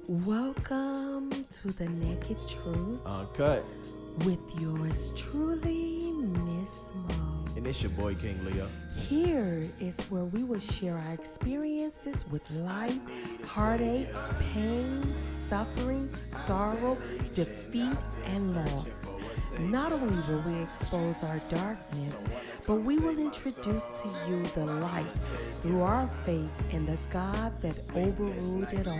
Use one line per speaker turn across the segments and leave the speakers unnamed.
Welcome to the Naked Truth
Uncut.
with yours truly, Miss Mo.
And it's your boy King Leo.
Here is where we will share our experiences with life, heartache, pain, suffering, sorrow, defeat, and loss. Not only will we expose our darkness, but we will introduce to you the light through our faith in the God that overruled it all.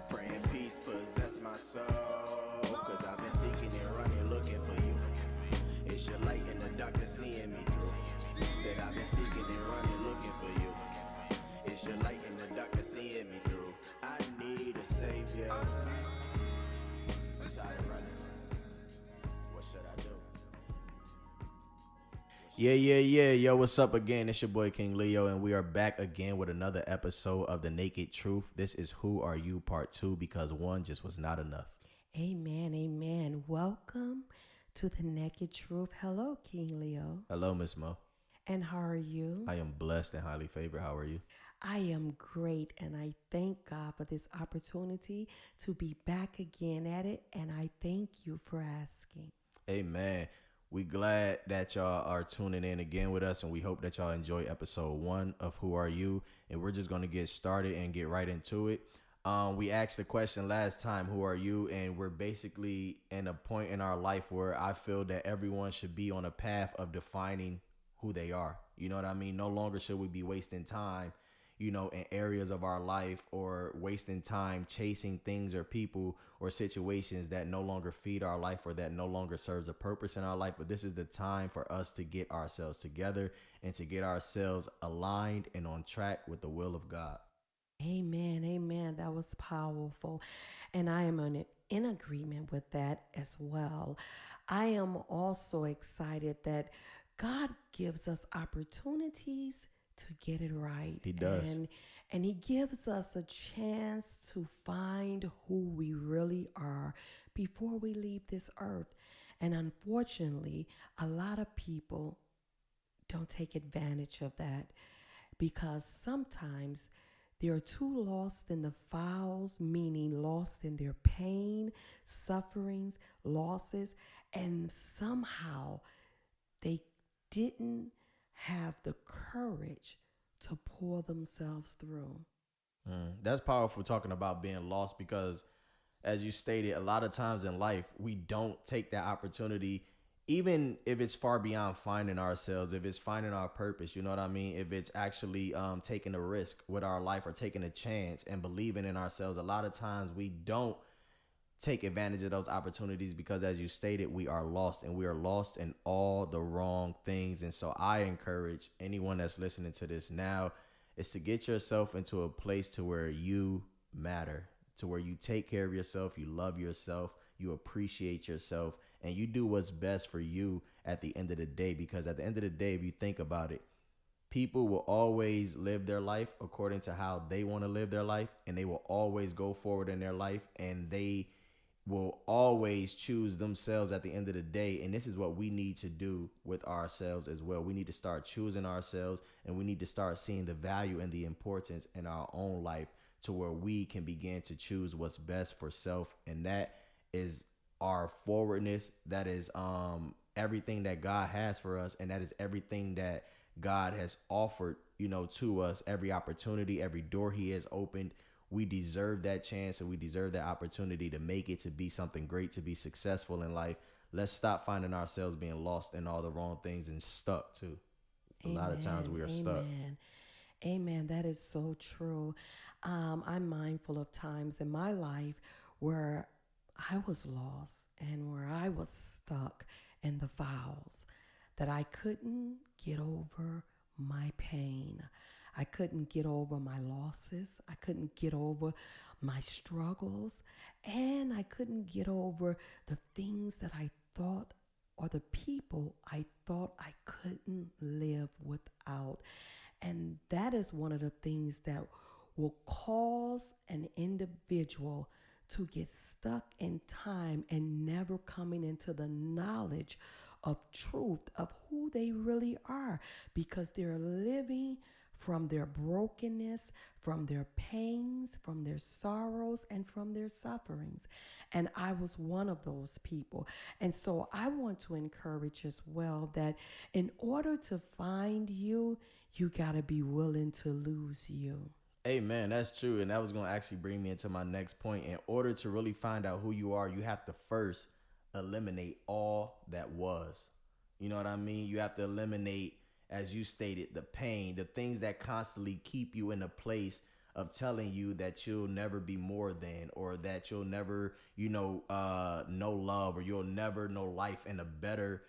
Praying peace possess my soul, cause I've been seeking and running looking for you. It's your light in the darkness seeing me through. Said I've been seeking and running looking for you. It's your light in the darkness seeing me through. I need a savior. I'm tired of running. What should I do?
Yeah. Yo, what's up again? It's your boy King Leo, and we are back again with another episode of The Naked Truth. This is Who Are You Part 2, because one just was not enough.
Amen. Welcome to the Naked Truth. Hello, King Leo.
Hello, ms.mo.
And how are you?
I am blessed and highly favored. How are you?
I am great, and I thank God for this opportunity to be back again at it, and I thank you for asking.
Amen. We glad that y'all are tuning in again with us, and we hope that y'all enjoy episode 1 of Who Are You, and we're just going to get started and get right into it. We asked the question last time, who are you? And we're basically in a point in our life where I feel that everyone should be on a path of defining who they are. You know what I mean? No longer should we be wasting time, in areas of our life, or wasting time chasing things or people or situations that no longer feed our life or that no longer serves a purpose in our life. But this is the time for us to get ourselves together and to get ourselves aligned and on track with the will of God.
Amen. That was powerful. And I am in agreement with that as well. I am also excited that God gives us opportunities to get it right.
He does.
And he gives us a chance to find who we really are before we leave this earth. And unfortunately, a lot of people don't take advantage of that because sometimes they're too lost in the files, meaning lost in their pain, sufferings, losses, and somehow they didn't have the courage to pull themselves through.
That's powerful, talking about being lost, because as you stated, a lot of times in life, we don't take that opportunity, even if it's far beyond finding ourselves, if it's finding our purpose, you know what I mean? If it's actually taking a risk with our life or taking a chance and believing in ourselves. A lot of times we don't take advantage of those opportunities because, as you stated, we are lost, and we are lost in all the wrong things. And so I encourage anyone that's listening to this now is to get yourself into a place to where you matter, to where you take care of yourself, you love yourself, you appreciate yourself, and you do what's best for you at the end of the day. Because at the end of the day, if you think about it, people will always live their life according to how they want to live their life, and they will always go forward in their life, and they will always choose themselves at the end of the day. And this is what we need to do with ourselves as well. We need to start choosing ourselves, and we need to start seeing the value and the importance in our own life to where we can begin to choose what's best for self. And that is our forwardness. That is everything that God has for us, and that is everything that God has offered, to us. Every opportunity, every door he has opened, we deserve that chance, and we deserve that opportunity to make it, to be something great, to be successful in life. Let's stop finding ourselves being lost in all the wrong things and stuck too.
Amen.
A lot of times we are stuck.
Amen. That is so true. I'm mindful of times in my life where I was lost and where I was stuck in the files, that I couldn't get over my pain. I couldn't get over my losses. I couldn't get over my struggles. And I couldn't get over the things that I thought, or the people I thought I couldn't live without. And that is one of the things that will cause an individual to get stuck in time and never coming into the knowledge of truth of who they really are, because they're living from their brokenness, from their pains, from their sorrows, and from their sufferings. And I was one of those people. And so I want to encourage as well that in order to find you, you got to be willing to lose you.
Amen. That's true. And that was going to actually bring me into my next point. In order to really find out who you are, you have to first eliminate all that was. You know what I mean? You have to eliminate, as you stated, the pain, the things that constantly keep you in a place of telling you that you'll never be more than, or that you'll never, know love, or you'll never know life in a better,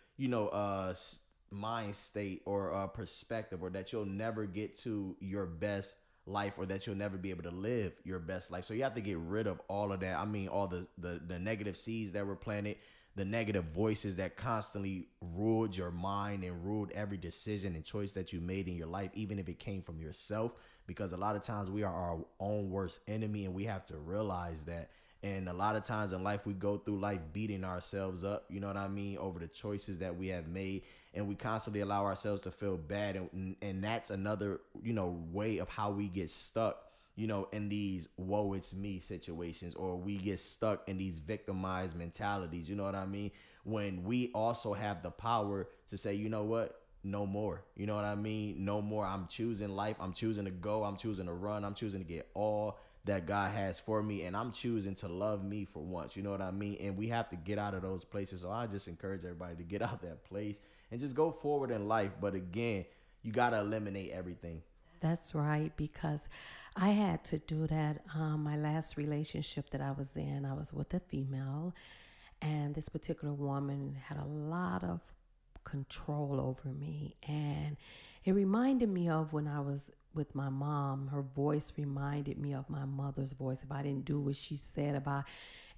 mind state or perspective, or that you'll never get to your best life, or that you'll never be able to live your best life. So you have to get rid of all of that. I mean, all the negative seeds that were planted, the negative voices that constantly ruled your mind and ruled every decision and choice that you made in your life, even if it came from yourself, because a lot of times we are our own worst enemy, and we have to realize that. And a lot of times in life, we go through life beating ourselves up, you know what I mean, over the choices that we have made. And we constantly allow ourselves to feel bad. And that's another, way of how we get stuck, in these woe it's me situations, or we get stuck in these victimized mentalities. You know what I mean? When we also have the power to say, you know what? No more. You know what I mean? No more. I'm choosing life. I'm choosing to go. I'm choosing to run. I'm choosing to get all that God has for me, and I'm choosing to love me for once. You know what I mean? And we have to get out of those places. So I just encourage everybody to get out that place and just go forward in life. But again, you got to eliminate everything.
That's right, because I had to do that. My last relationship that I was in, I was with a female, and this particular woman had a lot of control over me. And it reminded me of when I was with my mom. Her voice reminded me of my mother's voice. If I didn't do what she said,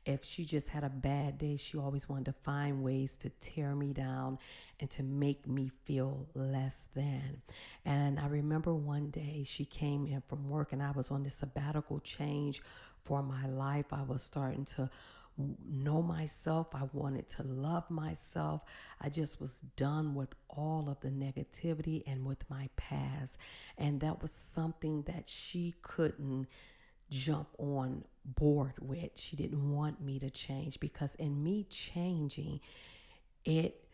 if she just had a bad day, she always wanted to find ways to tear me down and to make me feel less than. And I remember one day she came in from work, and I was on this sabbatical change for my life. I was starting to know myself. I wanted to love myself. I just was done with all of the negativity and with my past. And that was something that she couldn't jump on board with. She didn't want me to change, because in me changing, it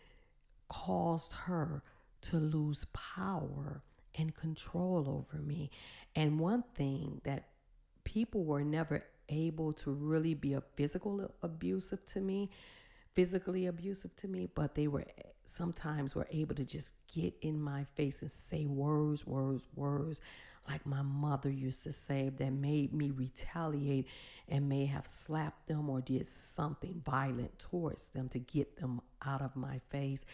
caused her to lose power and control over me. And one thing that people were never able to really be physically abusive to me, but they were sometimes were able to just get in my face and say words, like my mother used to say, that made me retaliate and may have slapped them or did something violent towards them to get them out of my face.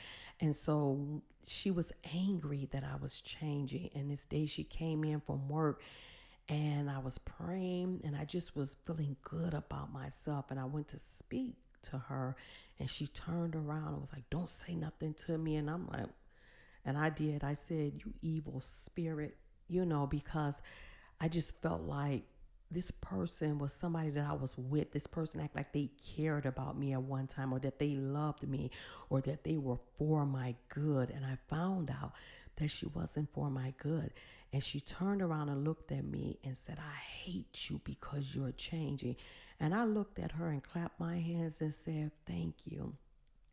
And so she was angry that I was changing. And this day she came in from work, and I was praying, and I just was feeling good about myself. And I went to speak to her, and she turned around and was like, "Don't say nothing to me." And I'm like, and I did. I said, "You evil spirit," because I just felt like this person was somebody that I was with. This person acted like they cared about me at one time, or that they loved me, or that they were for my good. And I found out that she wasn't for my good. And she turned around and looked at me and said, "I hate you because you're changing." And I looked at her and clapped my hands and said, "Thank you."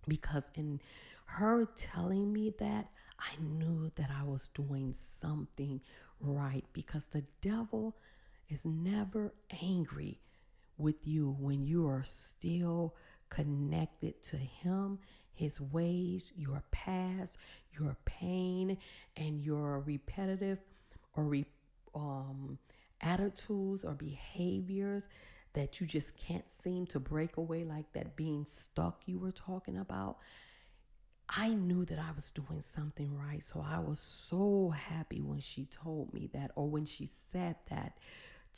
Because in her telling me that, I knew that I was doing something right, because the devil is never angry with you when you are still connected to him, his ways, your past, your pain, and your repetitive or attitudes or behaviors that you just can't seem to break away, like that being stuck you were talking about. I knew that I was doing something right. So I was so happy when she told me that, or when she said that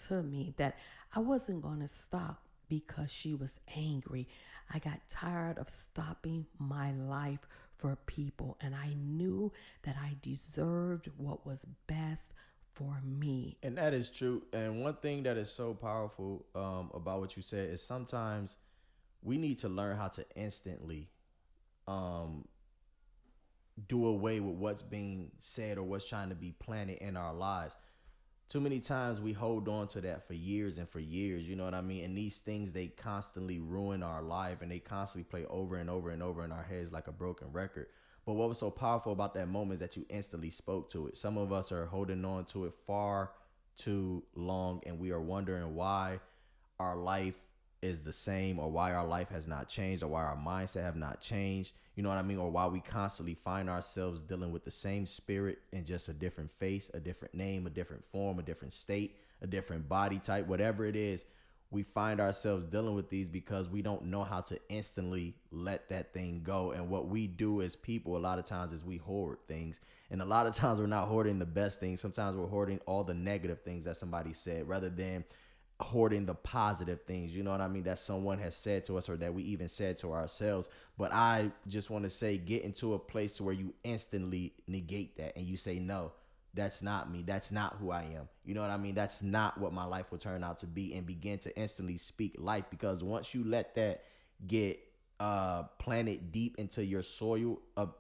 to me, that I wasn't going to stop because she was angry. I got tired of stopping my life for people, and I knew that I deserved what was best for me.
And that is true. And one thing that is so powerful about what you said is sometimes we need to learn how to instantly do away with what's being said or what's trying to be planted in our lives. Too many times we hold on to that for years and for years, you know what I mean? And these things, they constantly ruin our life, and they constantly play over and over and over in our heads like a broken record. But what was so powerful about that moment is that you instantly spoke to it. Some of us are holding on to it far too long, and we are wondering why our life is the same, or why our life has not changed, or why our mindset have not changed, you know what I mean? Or why we constantly find ourselves dealing with the same spirit in just a different face, a different name, a different form, a different state, a different body type, whatever it is. We find ourselves dealing with these because we don't know how to instantly let that thing go. And what we do as people a lot of times is we hoard things. And a lot of times we're not hoarding the best things. Sometimes we're hoarding all the negative things that somebody said, rather than hoarding the positive things, you know what I mean, that someone has said to us, or that we even said to ourselves. But I just want to say, get into a place to where you instantly negate that, and you say, no, that's not me. That's not who I am. You know what I mean? That's not what my life will turn out to be, and begin to instantly speak life. Because once you let that get planted deep into your soil of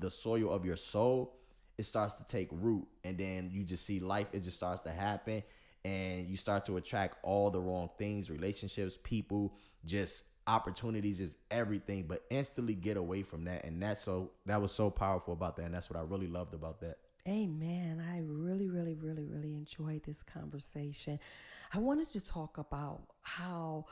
your soul, it starts to take root, and then you just see life. It just starts to happen, and you start to attract all the wrong things, relationships, people, just opportunities, is everything. But instantly get away from that. And that was so powerful about that. And that's what I really loved about that.
Amen. I really, really, really, really enjoyed this conversation. I wanted to talk about how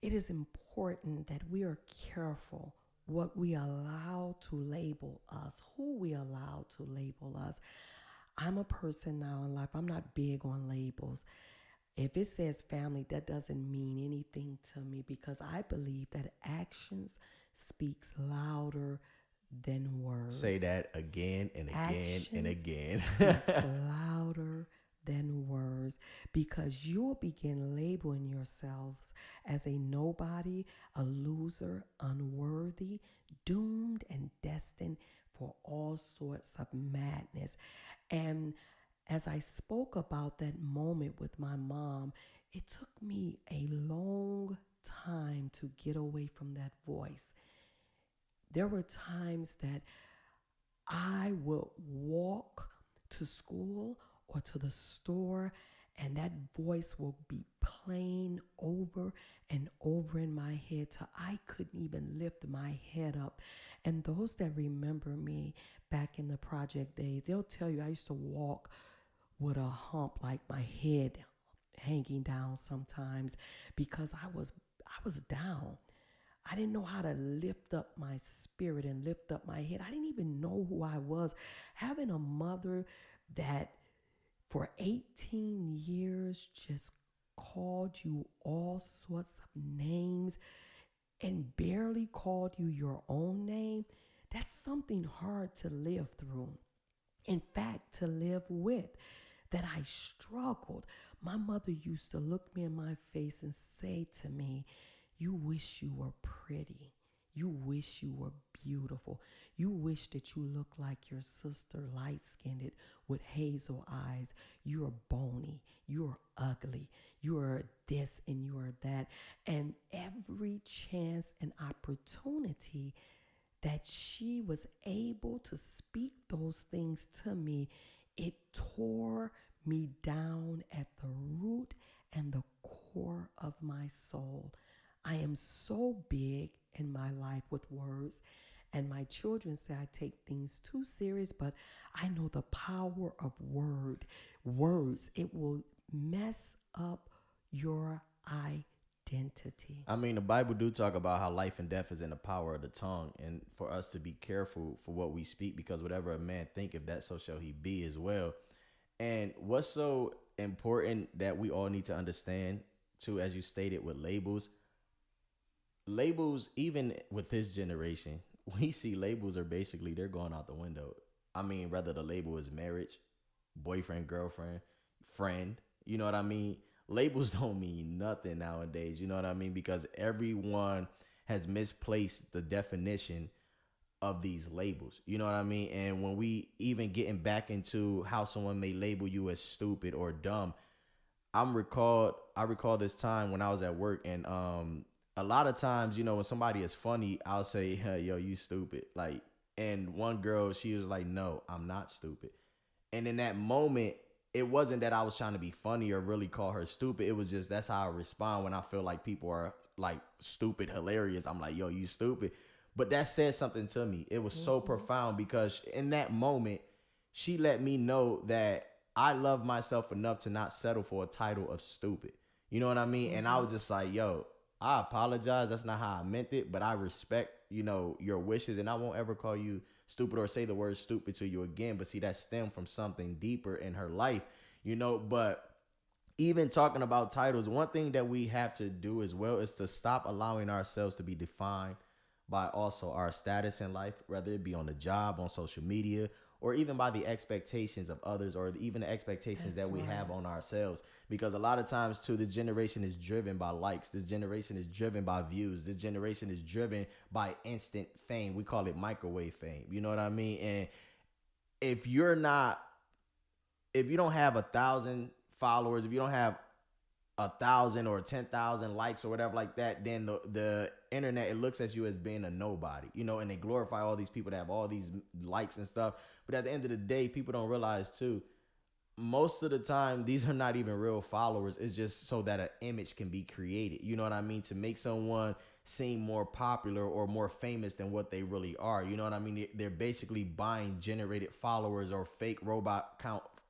it is important that we are careful what we allow to label us, who we allow to label us. I'm a person now in life, I'm not big on labels. If it says family, that doesn't mean anything to me, because I believe that actions speaks louder than words.
Say that again and again
Actions
and again.
speaks louder than words, because you'll begin labeling yourselves as a nobody, a loser, unworthy, doomed and destined for all sorts of madness. And as I spoke about that moment with my mom, it took me a long time to get away from that voice. There were times that I would walk to school or to the store, and that voice will be playing over and over in my head till I couldn't even lift my head up. And those that remember me back in the project days, they'll tell you I used to walk with a hump, like my head hanging down sometimes, because I was down. I didn't know how to lift up my spirit and lift up my head. I didn't even know who I was. Having a mother that for 18 years just called you all sorts of names and barely called you your own name, that's something hard to live through. In fact, to live with, that I struggled. My mother used to look me in my face and say to me, you wish you were pretty. You wish you were beautiful. You wish that you looked like your sister, light-skinned with hazel eyes. You're bony. You're ugly. You're this and you're that. And every chance and opportunity that she was able to speak those things to me, it tore me down at the root and the core of my soul. I am so big in my life with words, and my children say I take things too serious, but I know the power of words. It will mess up your identity.
I mean, the Bible do talk about how life and death is in the power of the tongue, and for us to be careful for what we speak, because whatever a man thinketh, that so shall he be as well. And what's so important that we all need to understand too, as you stated, with labels, even with this generation, we see labels are basically, they're going out the window. I mean, whether the label is marriage, boyfriend, girlfriend, friend, you know what I mean? Labels don't mean nothing nowadays, you know what I mean? Because everyone has misplaced the definition of these labels, you know what I mean? And when we even getting back into how someone may label you as stupid or dumb, I recall this time when I was at work, and a lot of times, you know, when somebody is funny, I'll say, hey, yo, you stupid. Like, And one girl, she was like, no, I'm not stupid. And in that moment, it wasn't that I was trying to be funny or really call her stupid. It was just that's how I respond when I feel like people are like stupid, hilarious. I'm like, yo, you stupid. But that said something to me. It was so profound because in that moment, she let me know that I love myself enough to not settle for a title of stupid. You know what I mean? And I was just like, yo, I apologize. That's not how I meant it, but I respect, your wishes, and I won't ever call you stupid or say the word stupid to you again. But see, that stemmed from something deeper in her life, but even talking about titles, one thing that we have to do as well is to stop allowing ourselves to be defined by also our status in life, whether it be on the job, on social media, or even by the expectations of others, or even the expectations that we have on ourselves. Because a lot of times too, this generation is driven by likes. This generation is driven by views. This generation is driven by instant fame. We call it microwave fame. You know what I mean? And if you don't have 1,000 followers, if you don't have 1,000 or 10,000 likes or whatever like that, then the internet, it looks at you as being a nobody, and they glorify all these people that have all these likes and stuff. But at the end of the day, people don't realize too, most of the time, these are not even real followers. It's just so that an image can be created. You know what I mean? To make someone seem more popular or more famous than what they really are. You know what I mean? They're basically buying generated followers or fake robot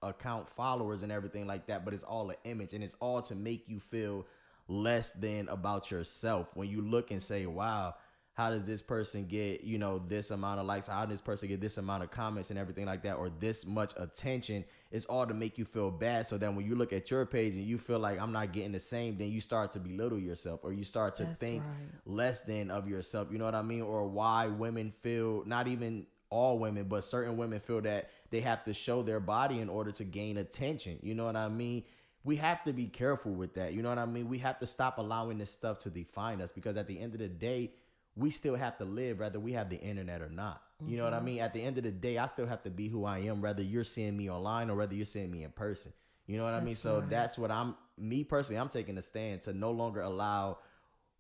account followers and everything like that. But it's all an image, and it's all to make you feel less than about yourself. When you look and say, wow, how does this person get, this amount of likes? How does this person get this amount of comments and everything like that, or this much attention? It's all to make you feel bad. So then when you look at your page and you feel like I'm not getting the same, then you start to belittle yourself, or you start to think less than of yourself. You know what I mean? Or why women feel, not even all women, but certain women feel that they have to show their body in order to gain attention. You know what I mean? We have to be careful with that. You know what I mean? We have to stop allowing this stuff to define us, because at the end of the day, we still have to live whether we have the internet or not. You know what I mean? At the end of the day, I still have to be who I am, whether you're seeing me online or whether you're seeing me in person. You know what I mean? So that's what me personally, I'm taking a stand to no longer allow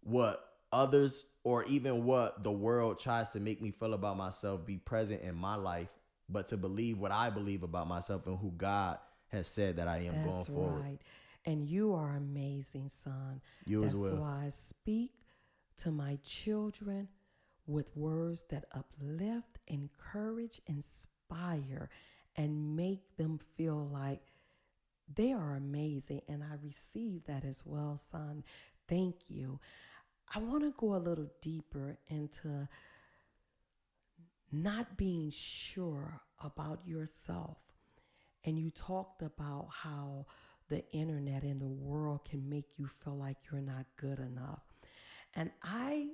what others or even what the world tries to make me feel about myself be present in my life, but to believe what I believe about myself and who God has said that I am going forward.
Right. And you are amazing, son.
You as well.
That's why I speak to my children with words that uplift, encourage, inspire, and make them feel like they are amazing. And I receive that as well, son. Thank you. I want to go a little deeper into not being sure about yourself. And you talked about how the internet and the world can make you feel like you're not good enough. And I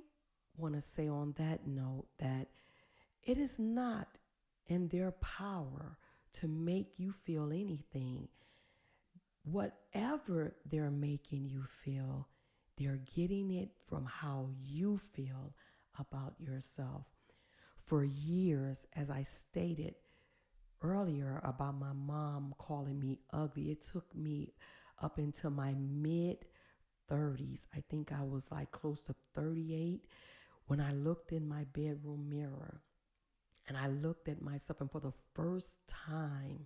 want to say on that note that it is not in their power to make you feel anything. Whatever they're making you feel, they're getting it from how you feel about yourself. For years, as I stated earlier about my mom calling me ugly, it took me up into my mid 30s. I think I was like close to 38 when I looked in my bedroom mirror and I looked at myself, and for the first time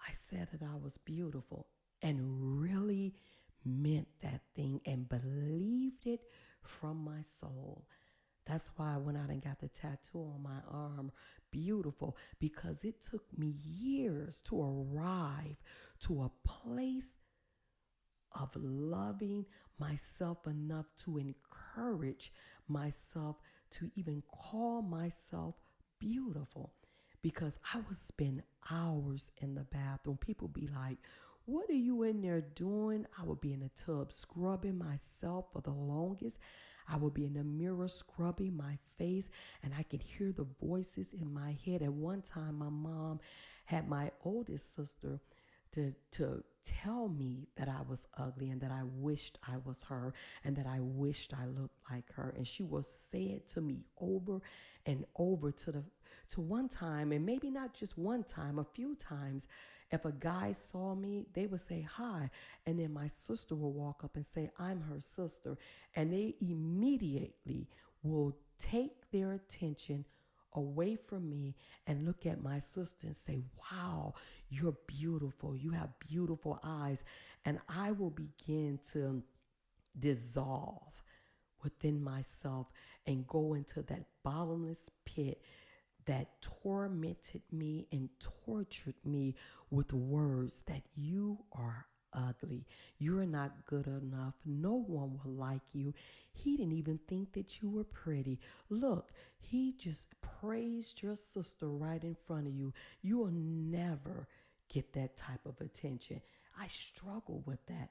I said that I was beautiful, and really meant that thing and believed it from my soul. That's why I went out and got the tattoo on my arm, beautiful, because it took me years to arrive to a place of loving myself enough to encourage myself to even call myself beautiful. Because I would spend hours in the bathroom. People be like, what are you in there doing? I would be in the tub scrubbing myself for the longest. I would be in the mirror scrubbing my face, and I can hear the voices in my head. At one time, my mom had my oldest sister to tell me that I was ugly and that I wished I was her and that I wished I looked like her. And she would say it to me over and over to one time, and maybe not just one time, a few times. If a guy saw me, they would say hi. And then my sister will walk up and say, I'm her sister. And they immediately will take their attention away from me and look at my sister and say, wow, you're beautiful. You have beautiful eyes. And I will begin to dissolve within myself and go into that bottomless pit that tormented me and tortured me with words that you are ugly. You're not good enough. No one will like you. He didn't even think that you were pretty. Look, he just praised your sister right in front of you. You will never get that type of attention. I struggled with that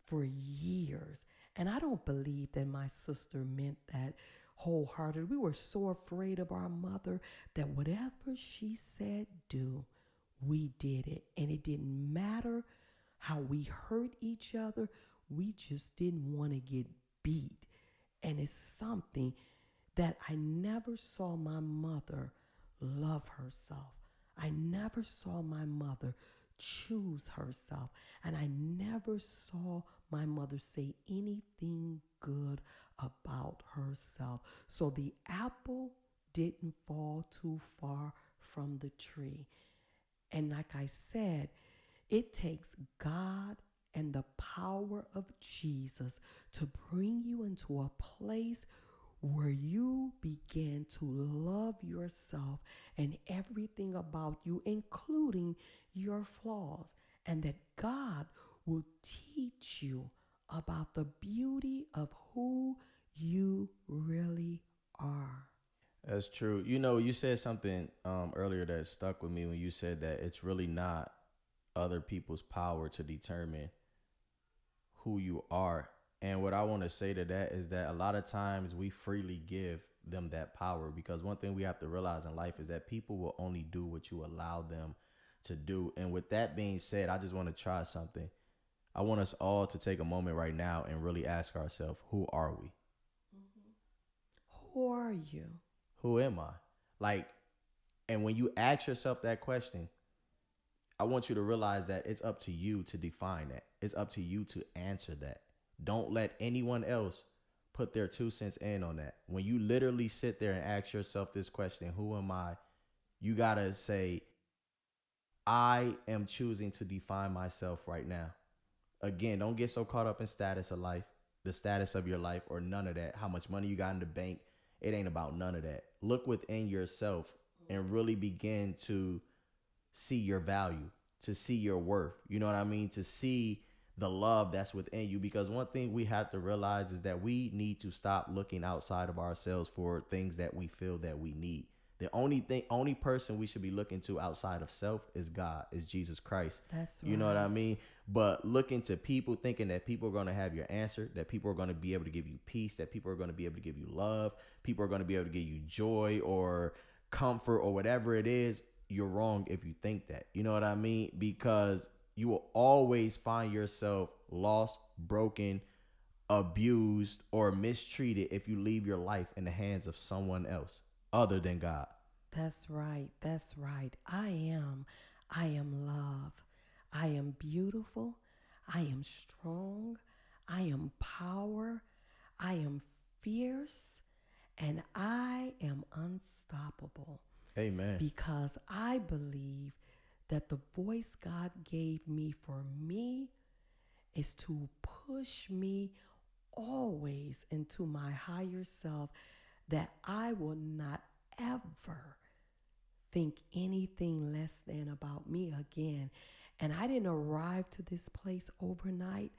for years. And I don't believe that my sister meant that wholeheartedly. We were so afraid of our mother that whatever she said do, we did it. And it didn't matter how we hurt each other. We just didn't want to get beat. And it's something that I never saw my mother love herself. I never saw my mother choose herself. And I never saw my mother say anything good about herself. So the apple didn't fall too far from the tree. And like I said, it takes God and the power of Jesus to bring you into a place where you begin to love yourself and everything about you, including your flaws, and that God will teach you about the beauty of who you really are.
That's true. You know, you said something earlier that stuck with me when you said that it's really not other people's power to determine who you are. And what I want to say to that is that a lot of times we freely give them that power, because one thing we have to realize in life is that people will only do what you allow them to do. And with that being said, I just want to try something. I want us all to take a moment right now and really ask ourselves, who are we?
Who are you?
Who am I? Like, and when you ask yourself that question, I want you to realize that it's up to you to define that. It's up to you to answer that. Don't let anyone else put their 2 cents in on that. When you literally sit there and ask yourself this question, who am I? You got to say, I am choosing to define myself right now. Again, don't get so caught up in status of life, the status of your life, or none of that. How much money you got in the bank. It ain't about none of that. Look within yourself and really begin to see your value, to see your worth. You know what I mean? To see the love that's within you. Because one thing we have to realize is that we need to stop looking outside of ourselves for things that we feel that we need. The only person we should be looking to outside of self is God, is Jesus Christ.
That's right.
You know what I mean? But looking to people, thinking that people are going to have your answer, that people are going to be able to give you peace, that people are going to be able to give you love, people are going to be able to give you joy or comfort or whatever it is, you're wrong if you think that. You know what I mean? Because you will always find yourself lost, broken, abused, or mistreated if you leave your life in the hands of someone else other than God.
That's right. That's right. I am love. I am beautiful. I am strong. I am power. I am fierce. And I am unstoppable.
Amen.
Because I believe that the voice God gave me for me is to push me always into my higher self, that I will not ever think anything less than about me again. And I didn't arrive to this place overnight.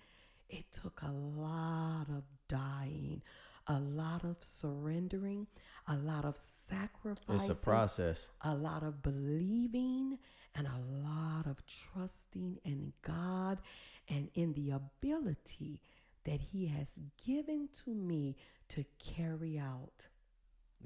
It took a lot of dying, a lot of surrendering, a lot of sacrificing.
It's a process.
A lot of believing, and a lot of trusting in God and in the ability that He has given to me to carry out.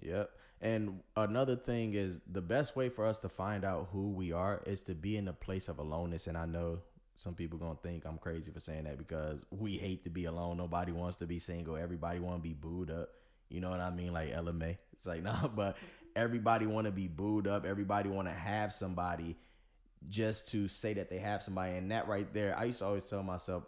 Yep. And another thing is, the best way for us to find out who we are is to be in a place of aloneness. And I know some people going to think I'm crazy for saying that, because we hate to be alone. Nobody wants to be single. Everybody want to be booed up. You know what I mean? Like LMA. It's like, nah, but everybody want to be booed up. Everybody want to have somebody just to say that they have somebody. And that right there, I used to always tell myself,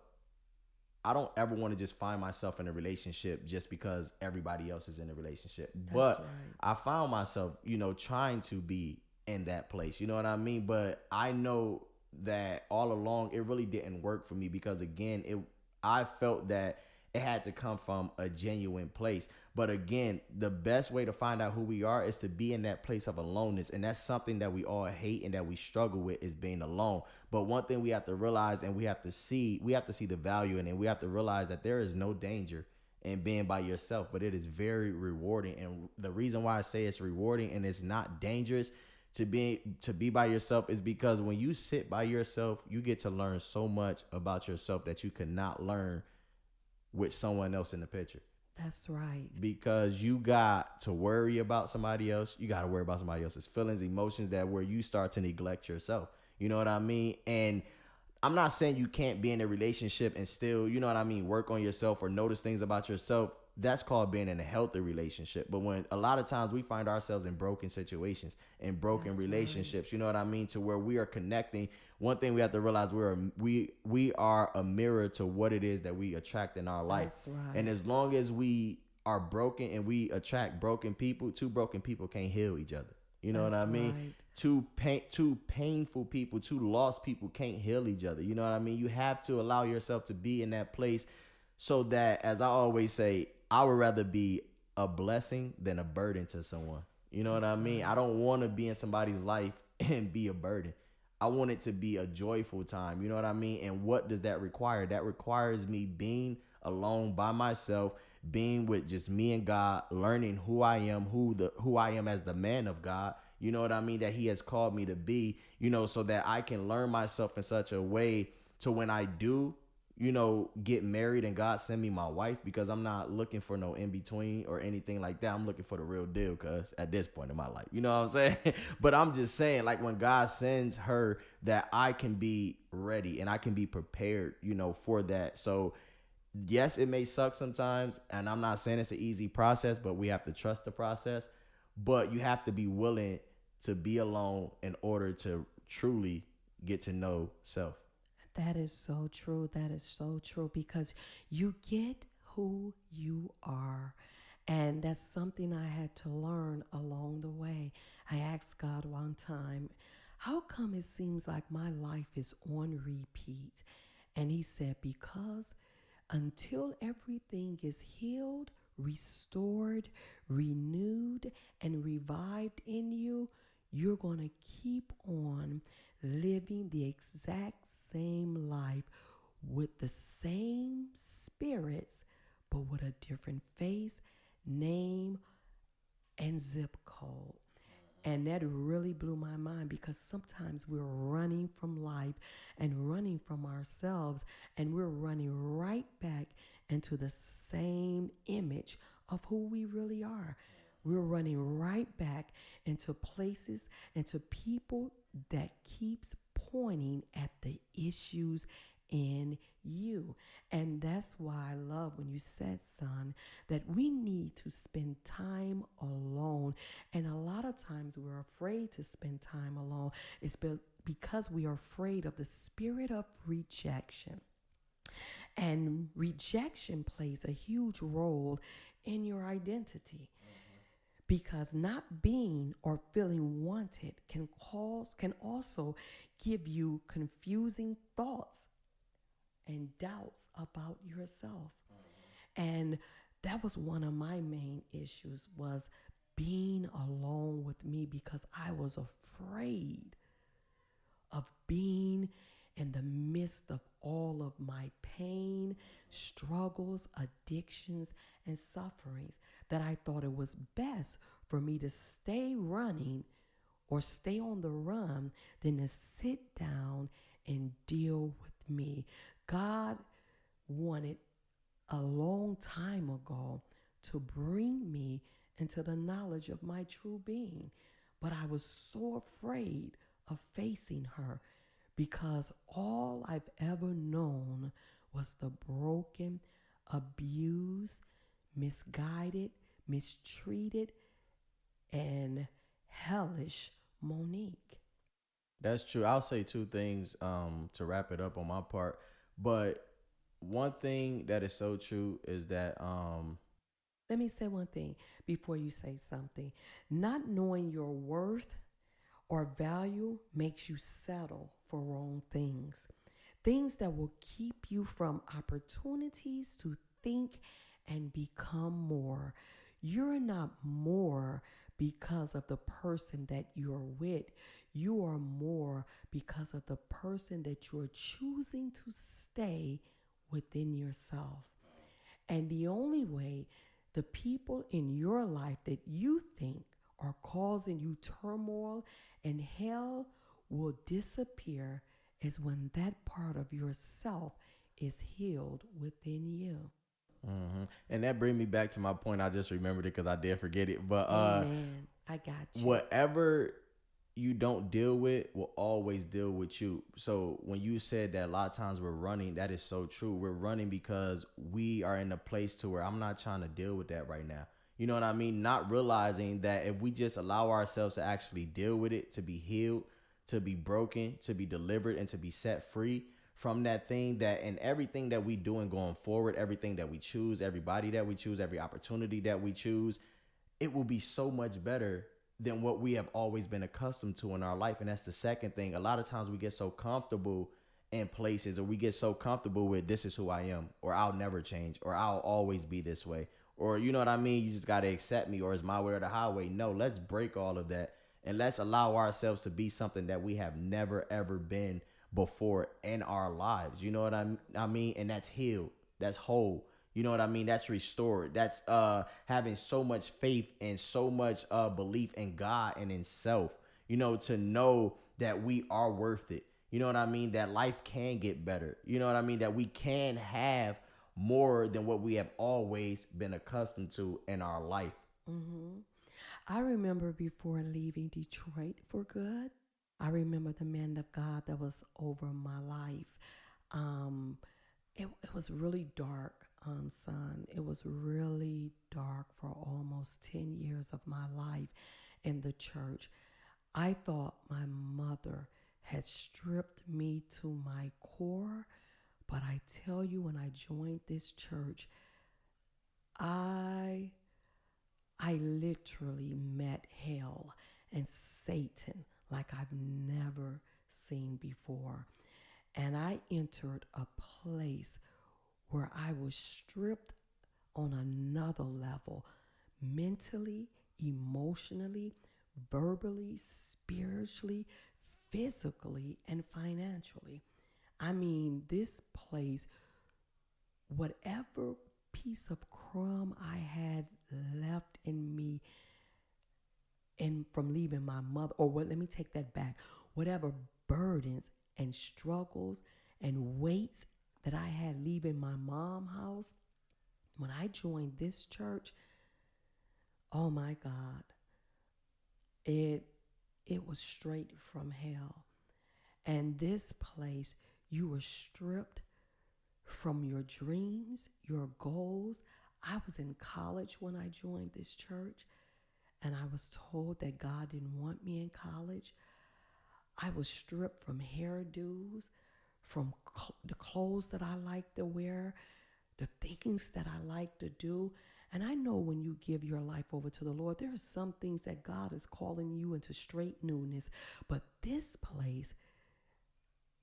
I don't ever want to just find myself in a relationship just because everybody else is in a relationship.
That's
But
right.
I found myself, trying to be in that place. You know what I mean? But I know that all along it really didn't work for me because again, I felt that it had to come from a genuine place. But again, the best way to find out who we are is to be in that place of aloneness. And that's something that we all hate and that we struggle with is being alone. But one thing we have to realize and we have to see the value in it. We have to realize that there is no danger in being by yourself, but it is very rewarding. And the reason why I say it's rewarding and it's not dangerous to be by yourself is because when you sit by yourself, you get to learn so much about yourself that you could not learn with someone else in the picture.
That's right.
Because you got to worry about somebody else. You got to worry about somebody else's feelings, emotions, that where you start to neglect yourself. You know what I mean? And I'm not saying you can't be in a relationship and still, you know what I mean, work on yourself or notice things about yourself. That's called being in a healthy relationship. But when a lot of times we find ourselves in broken situations and broken
That's
relationships, you know what I mean, to where we are connecting. One thing we have to realize, we are a mirror to what it is that we attract in our life.
That's right.
And as long as we are broken and we attract broken people, two broken people can't heal each other. You know what I
That's
mean?
right.
Two painful people, two lost people can't heal each other. You know what I mean? You have to allow yourself to be in that place so that, as I always say, I would rather be a blessing than a burden to someone. You know what I mean? I don't want to be in somebody's life and be a burden. I want it to be a joyful time. You know what I mean? And what does that require? That requires me being alone by myself, being with just me and God, learning who I am, who I am as the man of God. You know what I mean? That he has called me to be, so that I can learn myself in such a way to when I do, get married and God send me my wife, because I'm not looking for no in between or anything like that. I'm looking for the real deal, cause at this point in my life, you know what I'm saying? But I'm just saying, like, when God sends her, that I can be ready and I can be prepared, for that. So yes, it may suck sometimes, and I'm not saying it's an easy process, but we have to trust the process. But you have to be willing to be alone in order to truly get to know self.
That is so true. That is so true, because you get who you are. And that's something I had to learn along the way. I asked God one time, how come it seems like my life is on repeat? And he said, because until everything is healed, restored, renewed, and revived in you, you're going to keep on living the exact same life with the same spirits, but with a different face, name, and zip code. And that really blew my mind, because sometimes we're running from life and running from ourselves, and we're running right back into the same image of who we really are. We're running right back into places, into people that keeps pointing at the issues in you. And that's why I love when you said, son, that we need to spend time alone. And a lot of times we're afraid to spend time alone. It's because we are afraid of the spirit of rejection. And rejection plays a huge role in your identity. Because not being or feeling wanted can also give you confusing thoughts and doubts about yourself. And that was one of my main issues, was being alone with me, because I was afraid of being in the midst of all of my pain, struggles, addictions, and sufferings, that I thought it was best for me to stay running or stay on the run than to sit down and deal with me. God wanted a long time ago to bring me into the knowledge of my true being, but I was so afraid of facing her, because all I've ever known was the broken, abused, misguided, mistreated, and hellish Monique.
That's true. I'll say two things to wrap it up on my part. But one thing that is so true is that
Let me say one thing before you say something. Not knowing your worth or value makes you settle for wrong things. Things that will keep you from opportunities to think and become more. You're not more because of the person that you're with. You are more because of the person that you're choosing to stay within yourself. And the only way the people in your life that you think are causing you turmoil and hell will disappear is when that part of yourself is healed within you.
and that brings me back to my point. I just remembered it because I did forget it. But
Amen. I got you.
whatever you don't deal with will always deal with you. So when you said that a lot of times we're running, that is so true. We're running because we are in a place to where I'm not trying to deal with that right now. You know what I mean? Not realizing that if we just allow ourselves to actually deal with it, to be healed, to be broken, to be delivered, and to be set free from that thing, that and everything that we do and going forward, everything that we choose, everybody that we choose, every opportunity that we choose, it will be so much better than what we have always been accustomed to in our life. And that's the second thing. A lot of times we get so comfortable in places, or we get so comfortable with this is who I am, or I'll never change, or I'll always be this way, or you know what I mean? You just got to accept me, or it's my way or the highway. No, let's break all of that and let's allow ourselves to be something that we have never ever been before in our lives. You know what I mean? And that's healed. That's whole. You know what I mean? That's restored. That's having so much faith and so much belief in God and in self, you know, to know that we are worth it. You know what I mean? That life can get better. You know what I mean? That we can have more than what we have always been accustomed to in our life.
I remember before leaving Detroit for good, I remember the man of God that was over my life. Um, it was really dark, son. It was really dark for almost 10 years of my life in the church. I thought my mother had stripped me to my core, but I tell you, when I joined this church, I I literally met hell and Satan like I've never seen before. And I entered a place where I was stripped on another level, mentally, emotionally, verbally, spiritually, physically, and financially. I mean, this place, whatever piece of crumb I had left in me and from leaving my mother, or what, let me take that back, whatever burdens and struggles and weights that I had leaving my mom's house, when I joined this church, oh my God, it it was straight from hell. And this place, you were stripped from your dreams, your goals. I was in college when I joined this church, and I was told that God didn't want me in college. I was stripped from hairdos, from the clothes that I like to wear, the things that I like to do. And I know when you give your life over to the Lord, there are some things that God is calling you into straight newness. But this place,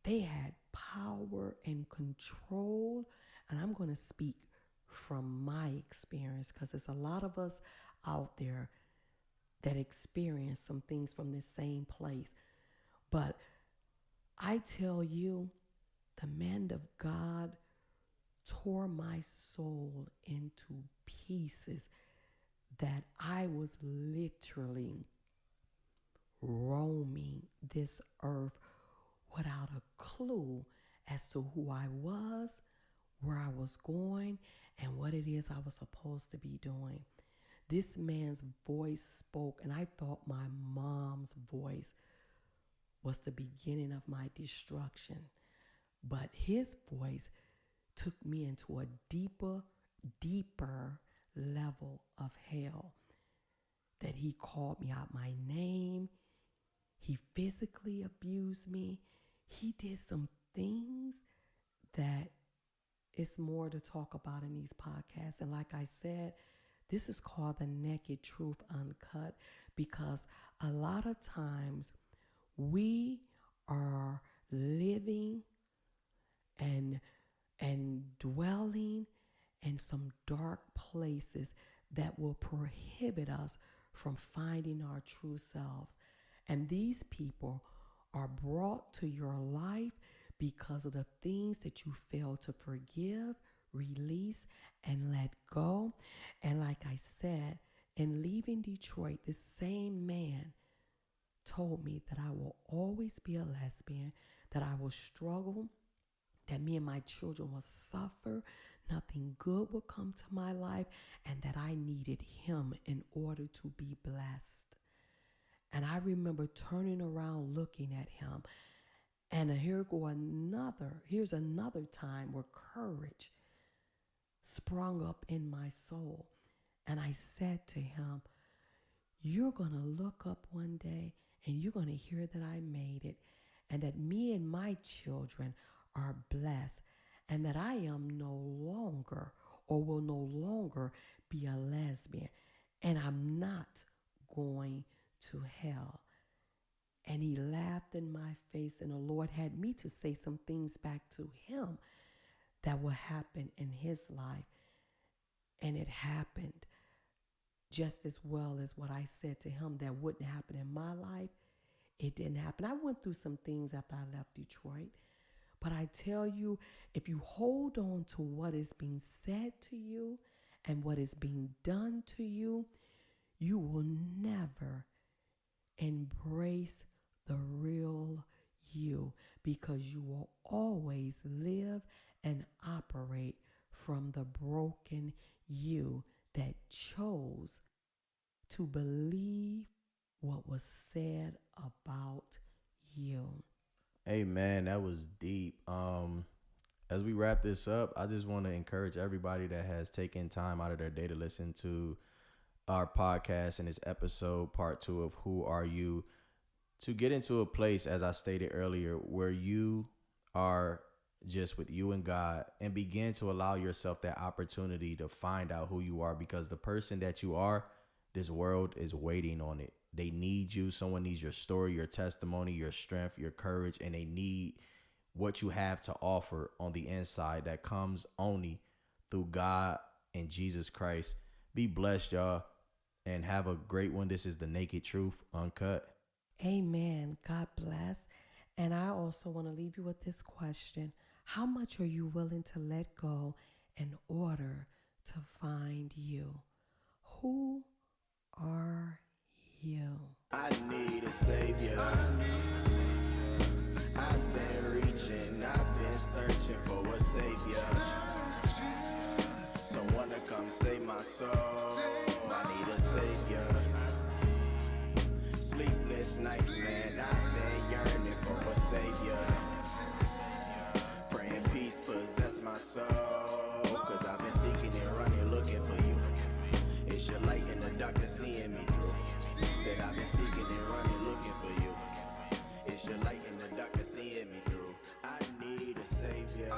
they had power and control. And I'm going to speak from my experience, because there's a lot of us out there that experience some things from this same place. But I tell you, the man of God tore my soul into pieces, that I was literally roaming this earth without a clue as to who I was, where I was going, and what it is I was supposed to be doing. This man's voice spoke, and I thought my mom's voice was the beginning of my destruction. But his voice took me into a deeper level of hell, that he called me out my name. He physically abused me. He did some things that it's more to talk about in these podcasts. And like I said, this is called The Naked Truth Uncut, because a lot of times we are living and dwelling in some dark places that will prohibit us from finding our true selves. And these people are brought to your life because of the things that you fail to forgive, release, and let go. And like I said, in leaving Detroit, this same man told me that I will always be a lesbian, that I will struggle, that me and my children will suffer, nothing good will come to my life, and that I needed him in order to be blessed. And I remember turning around looking at him, and here's another time where courage sprung up in my soul. And I said to him, you're going to look up one day and you're going to hear that I made it, and that me and my children are blessed, and that I am no longer or will no longer be a lesbian, and I'm not going to hell. And he laughed in my face, and the Lord had me to say some things back to him that will happen in his life. And it happened just as well as what I said to him that wouldn't happen in my life. It didn't happen. I went through some things after I left Detroit. But I tell you, if you hold on to what is being said to you and what is being done to you, you will never embrace the real you, because you will always live and operate from the broken you that chose to believe what was said about you.
Hey man, that was deep. As we wrap this up, I just want to encourage everybody that has taken time out of their day to listen to our podcast and this episode, part 2 of Who Are You, to get into a place, as I stated earlier, where you are just with you and God, and begin to allow yourself that opportunity to find out who you are, because the person that you are, this world is waiting on it. They need you. Someone needs your story, your testimony, your strength, your courage, and they need what you have to offer on the inside that comes only through God and Jesus Christ. Be blessed, y'all, and have a great one. This is The Naked Truth Uncut.
Amen. God bless. And I also want to leave you with this question. How much are you willing to let go in order to find you? Who are you?
I need a savior. I've been reaching, I've been searching for a savior. Someone to come save my soul. I need a savior. Sleepless nights, man, I've been yearning for a savior. Praying peace possess my soul, cause I've been seeking and running looking for you. It's your light in the darkness seeing me through. Said I've been seeking and running looking for you. It's your light in the darkness seeing me through. I need a savior.